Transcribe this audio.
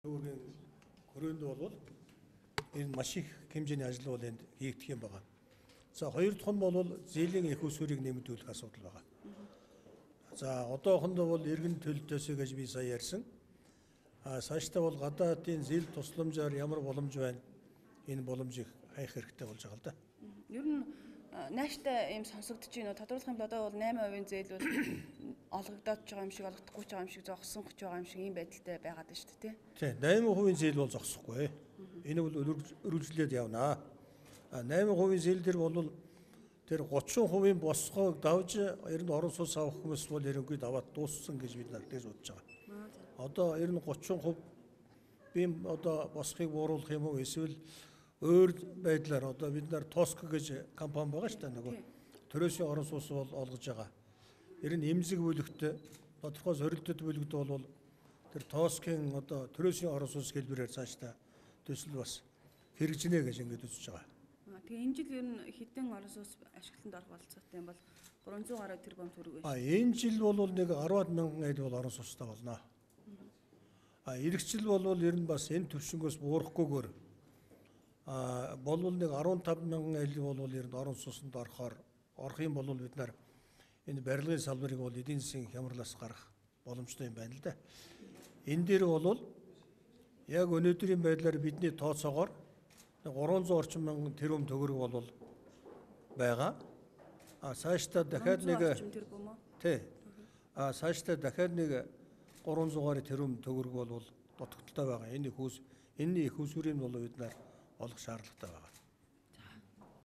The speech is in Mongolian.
Өөрийн хүрээнд бол энэ маш их хэмжээний ажил бол энд хийгдэх юм байна. За хоёр дахь нь бол зээлийн их усүрийг нэмэгдүүлэх асуудал байна. За одоохондоо бол иргэн төлөлтөөсөө гэж би сая ярьсан. Цаашдаа бол гадаадын зээл тусламжаар ямар боломж байна? Энэ боломжийг хайх хэрэгтэй болж байгаа л да. Ер нь нааштай юм сонсогдож байна уу? Тодорхойлох юм бол одоо бол 8% зээл бол олгогдоод байгаа юм шиг, олгохдохгүй байгаа юм шиг, зогсонгож байгаа юм шиг ийм байдалтай байгаад байна шүү дээ. Тийм 8% зээл бол зогсохгүй. Энэ бол өргөжлөд явнаа. 8% зээл дээр бол тэр 30% босгоог давж ер нь орон сууц авах хүмүүс бол ерөнхийд аваад дууссан гэж бид нар тэгж бодож байгаа. Одоо ер нь 30% би одоо босхийг бууруулах юм уу эсвэл өөр байдлаар одоо бид нар Тоск гэж компани байгаа шүү дээ нөгөө төрөөсийн орон сууц бол олгож байгаа. Ер нь эмзэг бүлэгт тодорхой сорилттой бүлэгт бол тэр Тоскийн одоо төрөөсийн орон сууц хэлбэрээр цаашдаа төсөл бас хэрэгжинэ гэж ингэж үзэж байгаа. Тэгээ энэ жил ер нь хэдэн орон сууц ашиглалтанд орох болцоотой юм бол 300 гаруй тэрбум төгрөг байна. Энэ жил бол нэг 10-аад мянган айл бол орон сууцтай болно. Ирэх жил бол ер нь бас энэ төвшнгөөс буурахгүйгээр болвол нэг 15 мянган айл бол ер нь орон сууцнд орох юм бол бид нар энэ барилгын салбарыг бол эдийн засгийн хямралаас гарах боломжтой юм байна л да. Энэ дээр бол яг өнөөдрийн байдлаар бидний тооцоогоор 300 орчим мянган тэрбум төгрөг бол байгаа. Цаашдаа дахиад нэг тий. Цаашдаа дахиад нэг 300 гаруй тэрбум төгрөг бол дутагдaltaй байгаа. Энэ их усүрийн бол бид нар олох шаардлагатай байгаа.